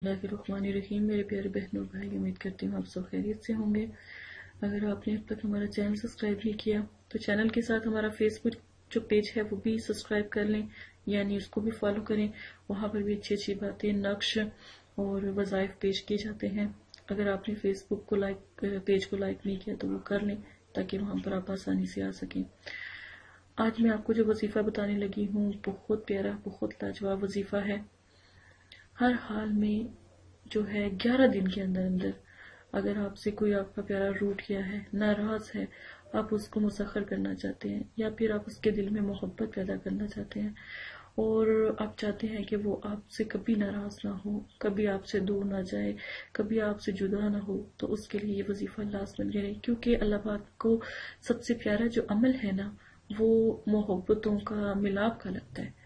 बिस्मिल्लाहिर्रहमानिर्रहीम। मेरे प्यारे बहनों और भाई, उम्मीद करती हूँ आप सब खैरियत से होंगे। अगर आपने अब तक हमारा चैनल सब्सक्राइब नहीं किया तो चैनल के साथ हमारा फेसबुक जो पेज है वो भी सब्सक्राइब कर लें, यानी उसको भी फॉलो करें। वहाँ पर भी अच्छी अच्छी बातें, नक्श और वज़ाइफ पेश किए जाते हैं। अगर आपने फेसबुक को पेज को लाइक नहीं किया तो वो कर लें, ताकि वहाँ पर आप आसानी से आ सकें। आज मैं आपको जो वजीफ़ा बताने लगी हूँ बहुत प्यारा, बहुत लाजवाब वजीफ़ा है। हर हाल में जो है 11 दिन के अंदर अंदर अगर आपसे कोई आपका प्यारा रूठ गया है, नाराज है, आप उसको मुसख्खर करना चाहते हैं, या फिर आप उसके दिल में मोहब्बत पैदा करना चाहते हैं और आप चाहते हैं कि वो आपसे कभी नाराज ना हो, कभी आपसे दूर ना जाए, कभी आपसे जुदा ना हो, तो उसके लिए ये वजीफा लाजमन करें। क्योंकि अल्लाह पाक को सबसे प्यारा जो अमल है ना, वो मोहब्बतों का मिलाप का लगता है,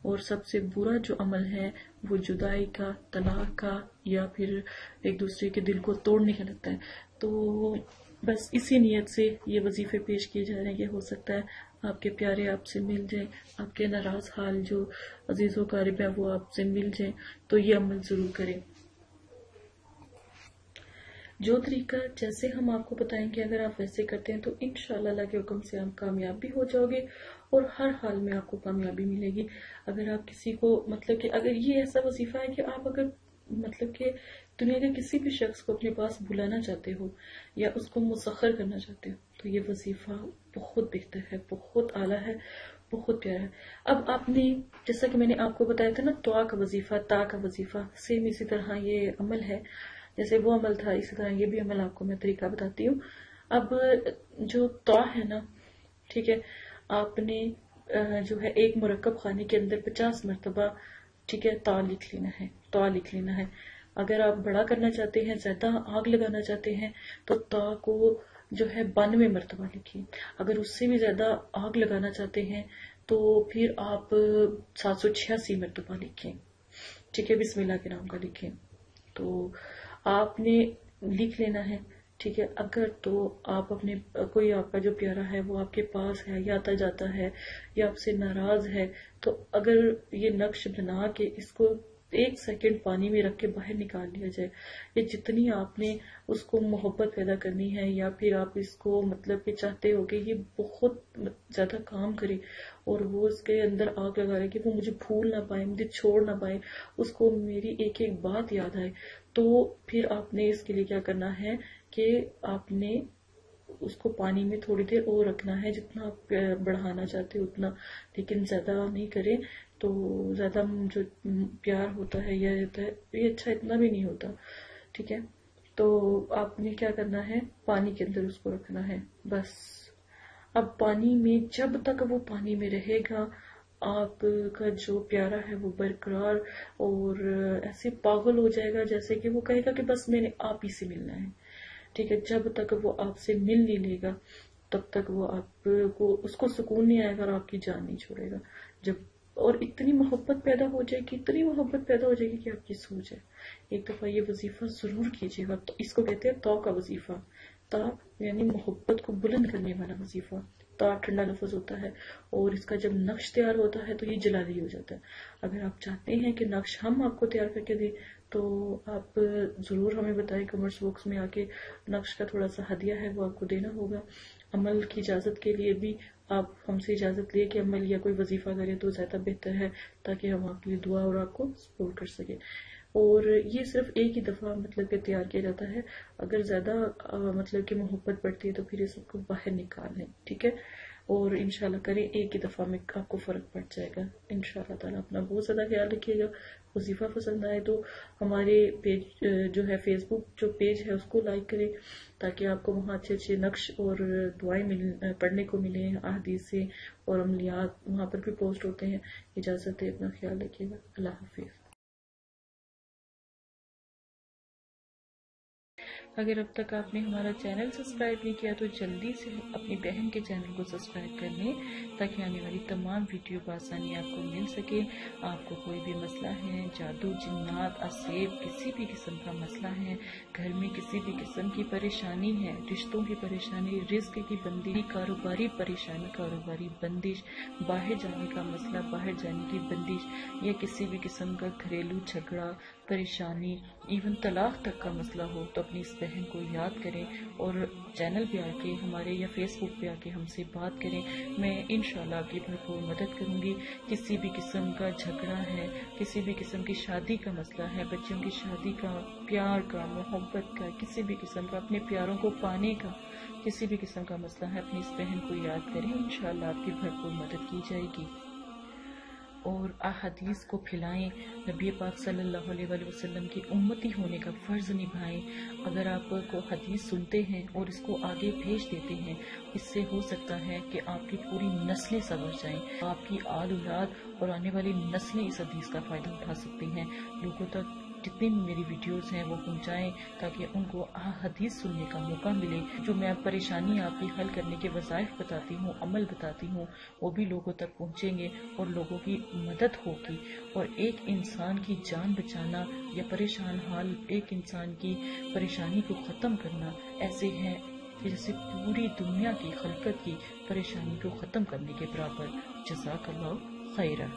और सबसे बुरा जो अमल है वो जुदाई का, तलाक का, या फिर एक दूसरे के दिल को तोड़ने का लगता है। तो बस इसी नियत से ये वजीफे पेश किए जा रहे हैं। हो सकता है आपके प्यारे आपसे मिल जाए, आपके नाराज हाल जो अजीजों कारिब है वो आपसे मिल जाए, तो ये अमल जरूर करें। जो तरीका जैसे हम आपको बताएंगे, अगर आप वैसे करते हैं तो इंशाअल्लाह अल्लाह के हुक्म से आप कामयाब भी हो जाओगे और हर हाल में आपको कामयाबी मिलेगी। अगर आप किसी को कि अगर ये ऐसा वजीफा है कि आप अगर कि दुनिया के किसी भी शख्स को अपने पास बुलाना चाहते हो या उसको मुसख्खर करना चाहते हो, तो ये वजीफा बहुत बेहतर है, बहुत आला है, बहुत प्यारा है। अब आपने, जैसा कि मैंने आपको बताया था ना, दुआ का वजीफा, ता का वजीफा, सेम इसी तरह ये अमल है। जैसे वो अमल था इसी तरह ये भी अमल आपको मैं तरीका बताती हूँ। अब जो तौआ है ना, ठीक है, आपने जो है एक मुरक्कब खाने के अंदर 50 मरतबा, ठीक है, तौआ लिख लेना है, तौआ लिख लेना है। अगर आप बड़ा करना चाहते हैं, ज्यादा आग लगाना चाहते हैं, तो तौआ को जो है 92 मरतबा लिखिए। अगर उससे भी ज्यादा आग लगाना चाहते हैं तो फिर आप 786 मरतबा लिखें, ठीक है, बिस्मिल्लाह के नाम का लिखें। तो आपने लिख लेना है, ठीक है। अगर तो आप अपने कोई आपका जो प्यारा है वो आपके पास है या आता जाता है या आपसे नाराज है, तो अगर ये नक्श बना के इसको 1 सेकंड पानी में रख के बाहर निकाल लिया जाए, ये जितनी आपने उसको मोहब्बत पैदा करनी है, या फिर आप इसको कि चाहते हो कि ये बहुत ज्यादा काम करे और वो उसके अंदर आग लगा रहे कि वो मुझे भूल ना पाए, मुझे छोड़ ना पाए, उसको मेरी एक एक बात याद आए, तो फिर आपने इसके लिए क्या करना है कि आपने उसको पानी में थोड़ी देर और रखना है, जितना आप बढ़ाना चाहते हो उतना, लेकिन ज्यादा नहीं करें। तो ज्यादा जो प्यार होता है या होता है ये अच्छा इतना भी नहीं होता, ठीक है। तो आपने क्या करना है, पानी के अंदर उसको रखना है बस। अब पानी में जब तक वो पानी में रहेगा, आपका जो प्यारा है वो बरकरार और ऐसे पागल हो जाएगा, जैसे कि वो कहेगा कि बस मैंने आप ही से मिलना है, ठीक है। जब तक वो आपसे मिल नहीं लेगा तब तक वो आपको, उसको सुकून नहीं आएगा और आपकी जान नहीं छोड़ेगा। जब और इतनी मोहब्बत पैदा हो जाएगी, इतनी मोहब्बत पैदा हो जाएगी कि आपकी सो जाए। एक दफा ये वजीफा जरूर कीजिएगा। तो इसको कहते हैं तौ का वजीफा। ता यानी मोहब्बत को बुलंद करने वाला वजीफा। ता ठंडा लफ्ज होता है और इसका जब नक्श तैयार होता है तो ये जलाली हो जाता है। अगर आप चाहते हैं कि नक्श हम आपको तैयार करके दें तो आप जरूर हमें बताएं कमेंट्स बॉक्स में आके। नक्श का थोड़ा सा हदिया है वो आपको देना होगा। अमल की इजाजत के लिए भी आप हमसे इजाजत लिए कि अमल या कोई वजीफा करें तो ज्यादा बेहतर है, ताकि हम आपके लिए दुआ और आपको सपोर्ट कर सके। और ये सिर्फ एक ही दफा कि तैयार किया जाता है। अगर ज्यादा कि मोहब्बत बढ़ती है तो फिर ये सबको बाहर निकाल लें, ठीक है। और इंशाल्लाह करें, एक ही दफा में आपको फर्क पड़ जाएगा इंशाल्लाह ताला। अपना बहुत ज्यादा ख्याल रखिएगा। वजीफा पसंद आए तो हमारे पेज जो है फेसबुक जो पेज है उसको लाइक करें, ताकि आपको वहाँ अच्छे अच्छे नक्श और दुआएं पढ़ने को मिले अहदीस से, और अमलियात वहाँ पर भी पोस्ट होते हैं। इजाजत है, अपना ख्याल रखिएगा। अल्लाह हाफिज। अगर अब तक आपने हमारा चैनल सब्सक्राइब नहीं किया तो जल्दी से अपनी बहन के चैनल को सब्सक्राइब कर लें, ताकि आने वाली तमाम वीडियो बआसानी आपको मिल सके। आपको कोई भी मसला है, जादू, जिन्नात, असेब, किसी भी किस्म का मसला है, घर में किसी भी किस्म की परेशानी है, रिश्तों की परेशानी, रिस्क की बंदी, कारोबारी परेशानी, कारोबारी बंदिश, बाहर जाने का मसला, बाहर जाने की बंदिश, या किसी भी किस्म का घरेलू झगड़ा, پریشانی، ایون طلاق تک کا مسئلہ ہو تو اپنی اس بہن کو یاد کریں اور چینل پہ آ کے ہمارے یا فیس بک پہ آ کے ہم سے بات کریں. میں انشاءاللہ آپ کی بھرپور مدد کروں گی. کسی بھی قسم کا جھگڑا ہے، کسی بھی قسم کی شادی کا مسئلہ ہے، بچوں کی شادی کا، پیار کا، محبت کا، کسی بھی قسم کا اپنے پیاروں کو پانے کا کسی بھی قسم کا مسئلہ ہے، اپنی اس بہن کو یاد کریں. انشاءاللہ آپ کی بھرپور مدد کی جائے گی. اور احادیث کو پھیلائیں، نبی پاک صلی اللہ علیہ وآلہ وسلم کی امتی ہونے کا فرض نبھائیں. اگر آپ کو حدیث سنتے ہیں اور اس کو آگے بھیج دیتے ہیں، اس سے ہو سکتا ہے کہ آپ کی پوری نسلیں سنور جائیں، آپ کی آل اولاد اور آنے والی نسلیں اس حدیث کا فائدہ اٹھا سکتی ہیں. لوگوں تک جتنی بھی میری ویڈیوز ہیں وہ پہنچائیں تاکہ ان کو حدیث سننے کا موقع ملے. جو میں پریشانی آپ کی حل کرنے کے وظائف بتاتی ہوں، عمل بتاتی ہوں، وہ بھی لوگوں تک پہنچیں گے اور لوگوں کی مدد ہوگی. اور ایک انسان کی جان بچانا یا پریشان حال ایک انسان کی پریشانی کو ختم کرنا ایسے ہے جیسے پوری دنیا کی خلقت کی پریشانی کو ختم کرنے کے برابر. جزاک اللہ خیرہ.